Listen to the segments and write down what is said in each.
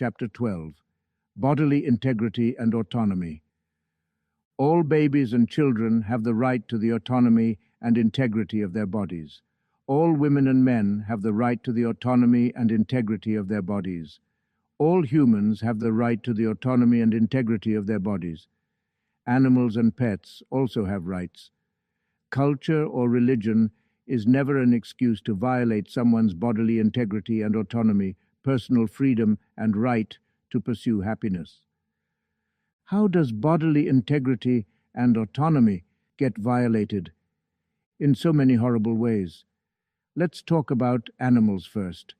Chapter 12, Bodily Integrity and Autonomy. All babies and children have the right to the autonomy and integrity of their bodies. All women and men have the right to the autonomy and integrity of their bodies. All humans have the right to the autonomy and integrity of their bodies. Animals and pets also have rights. Culture or religion is never an excuse to violate someone's bodily integrity and autonomy, personal freedom, and right to pursue happiness. How does bodily integrity and autonomy get violated? In so many horrible ways. Let's talk about animals first.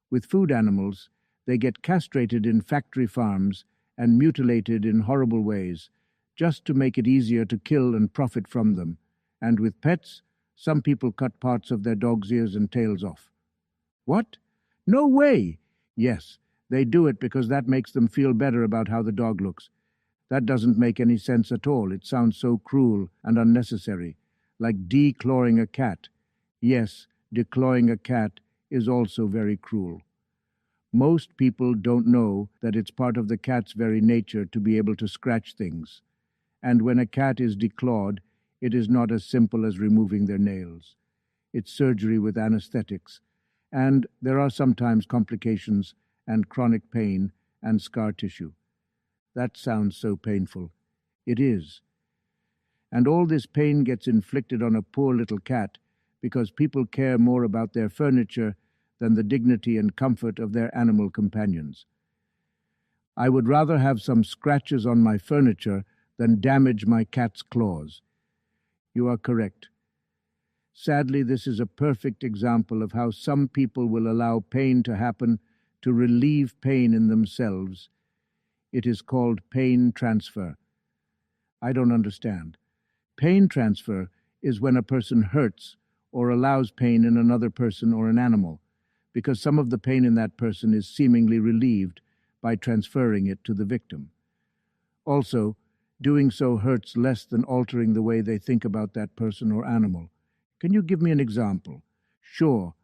With food animals, they get castrated in factory farms and mutilated in horrible ways, just to make it easier to kill and profit from them. And with pets, some people cut parts of their dog's ears and tails off. What? No way! Yes, they do it because that makes them feel better about how the dog looks. That doesn't make any sense at all. It sounds so cruel and unnecessary, like declawing a cat. Yes, declawing a cat is also very cruel. Most people don't know that it's part of the cat's very nature to be able to scratch things. And when a cat is declawed, it is not as simple as removing their nails. It's surgery with anesthetics, and there are sometimes complications and chronic pain and scar tissue. That sounds so painful. It is. And all this pain gets inflicted on a poor little cat because people care more about their furniture than the dignity and comfort of their animal companions. I would rather have some scratches on my furniture than damage my cat's claws. You are correct. Sadly, this is a perfect example of how some people will allow pain to happen to relieve pain in themselves. It is called pain transfer. I don't understand. Pain transfer is when a person hurts or allows pain in another person or an animal, because some of the pain in that person is seemingly relieved by transferring it to the victim. Also, doing so hurts less than altering the way they think about that person or animal. Can you give me an example? Sure.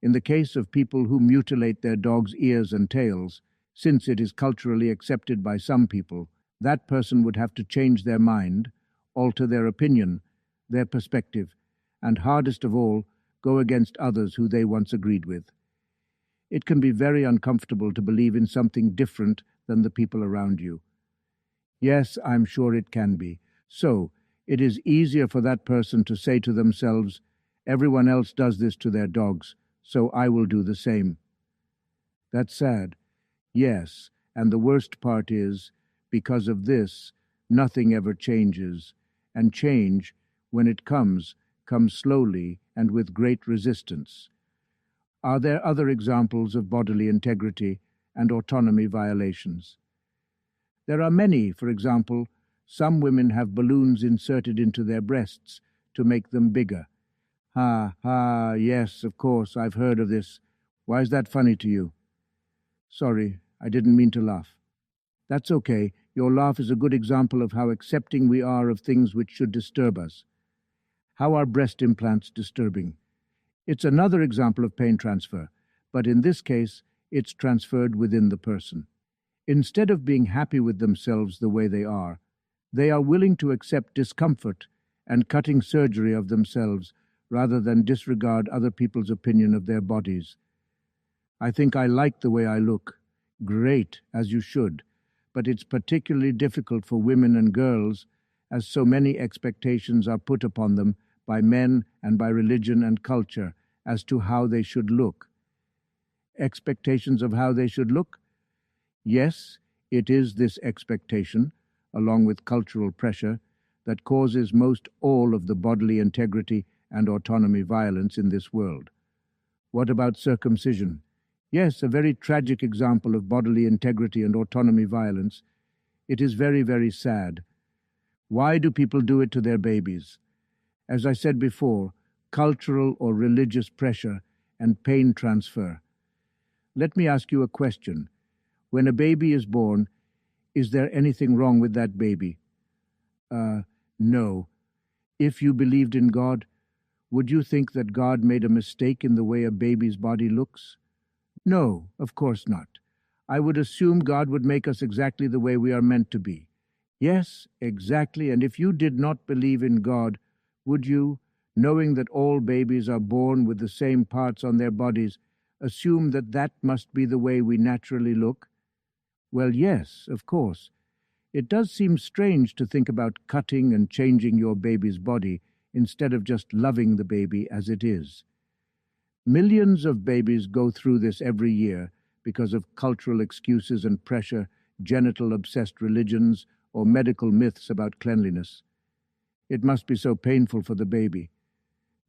In the case of people who mutilate their dog's ears and tails, since it is culturally accepted by some people, that person would have to change their mind, alter their opinion, their perspective, and hardest of all, go against others who they once agreed with. It can be very uncomfortable to believe in something different than the people around you. Yes, I'm sure it can be. So, it is easier for that person to say to themselves, everyone else does this to their dogs, so I will do the same. That's sad. Yes, and the worst part is, because of this, nothing ever changes, and change, when it comes slowly and with great resistance. Are there other examples of bodily integrity and autonomy violations? There are many. For example, some women have balloons inserted into their breasts to make them bigger. Yes, of course, I've heard of this. Why is that funny to you? Sorry, I didn't mean to laugh. That's okay. Your laugh is a good example of how accepting we are of things which should disturb us. How are breast implants disturbing? It's another example of pain transfer, but in this case, it's transferred within the person. Instead of being happy with themselves the way they are willing to accept discomfort and cutting surgery of themselves rather than disregard other people's opinion of their bodies. I think I like the way I look. Great, as you should. But it's particularly difficult for women and girls, as so many expectations are put upon them by men and by religion and culture as to how they should look. Expectations of how they should look? Yes, it is this expectation, along with cultural pressure, that causes most all of the bodily integrity and autonomy violence in this world. What about circumcision? Yes, a very tragic example of bodily integrity and autonomy violence. It is very, very sad. Why do people do it to their babies? As I said before, cultural or religious pressure and pain transfer. Let me ask you a question. When a baby is born, is there anything wrong with that baby? No. If you believed in God, would you think that God made a mistake in the way a baby's body looks? No, of course not. I would assume God would make us exactly the way we are meant to be. Yes, exactly, and if you did not believe in God, would you, knowing that all babies are born with the same parts on their bodies, assume that that must be the way we naturally look? Well, yes, of course. It does seem strange to think about cutting and changing your baby's body instead of just loving the baby as it is. Millions of babies go through this every year because of cultural excuses and pressure, genital-obsessed religions, or medical myths about cleanliness. It must be so painful for the baby.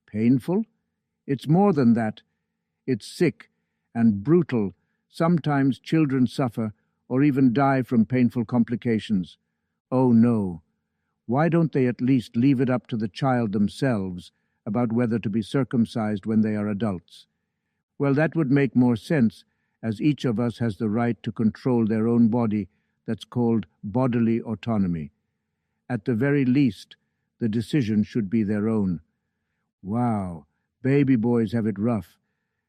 Painful? It's more than that. It's sick and brutal. Sometimes children suffer or even die from painful complications. Oh no. Why don't they at least leave it up to the child themselves about whether to be circumcised when they are adults? Well, that would make more sense, as each of us has the right to control their own body. That's called bodily autonomy. At the very least, the decision should be their own. Wow, baby boys have it rough.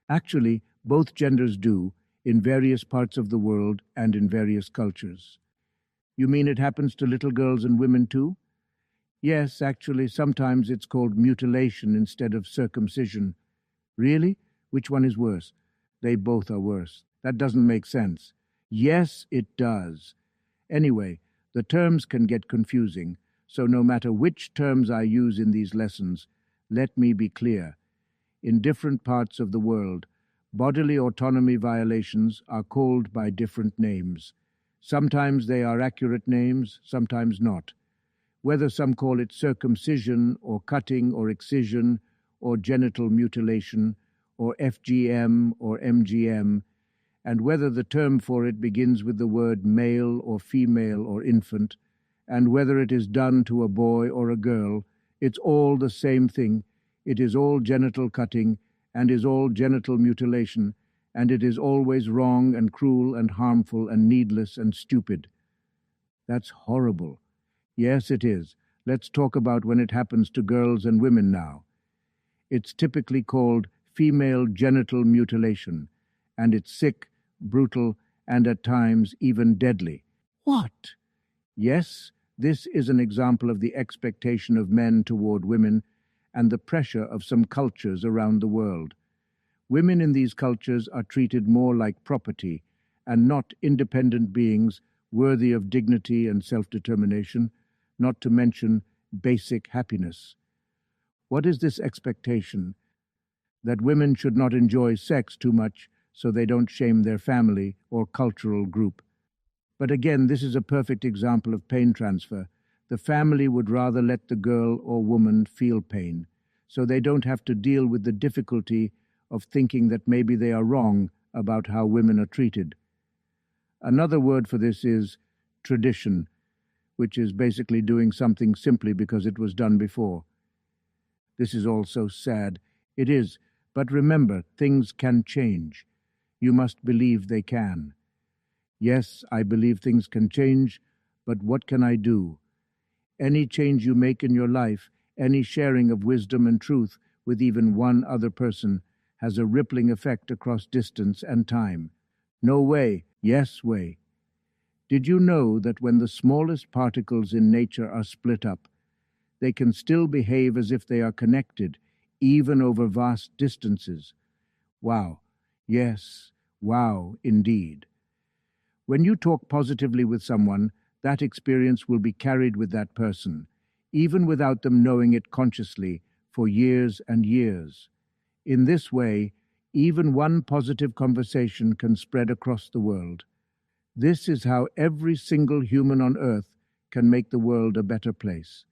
Actually, both genders do, in various parts of the world and in various cultures. You mean it happens to little girls and women too? Yes, actually, sometimes it's called mutilation instead of circumcision. Really? Which one is worse? They both are worse. That doesn't make sense. Yes, it does. Anyway, the terms can get confusing, so no matter which terms I use in these lessons, let me be clear. In different parts of the world, bodily autonomy violations are called by different names. Sometimes they are accurate names, sometimes not. Whether some call it circumcision, or cutting, or excision, or genital mutilation, or FGM, or MGM, and whether the term for it begins with the word male or female or infant, and whether it is done to a boy or a girl, it's all the same thing. It is all genital cutting, and is all genital mutilation, and it is always wrong and cruel and harmful and needless and stupid. That's horrible. Yes, it is. Let's talk about when it happens to girls and women now. It's typically called female genital mutilation, and it's sick, brutal, and at times even deadly. What? Yes, this is an example of the expectation of men toward women and the pressure of some cultures around the world. Women in these cultures are treated more like property and not independent beings worthy of dignity and self-determination, not to mention basic happiness. What is this expectation? That women should not enjoy sex too much so they don't shame their family or cultural group. But again, this is a perfect example of pain transfer. The family would rather let the girl or woman feel pain, so they don't have to deal with the difficulty of thinking that maybe they are wrong about how women are treated. Another word for this is tradition, which is basically doing something simply because it was done before. This is all so sad. It is, but remember, things can change. You must believe they can. Yes, I believe things can change, but what can I do? Any change you make in your life, any sharing of wisdom and truth with even one other person, has a rippling effect across distance and time. No way, yes way. Did you know that when the smallest particles in nature are split up, they can still behave as if they are connected, even over vast distances? Wow, yes, wow, indeed. When you talk positively with someone, that experience will be carried with that person, even without them knowing it consciously, for years and years. In this way, even one positive conversation can spread across the world. This is how every single human on earth can make the world a better place.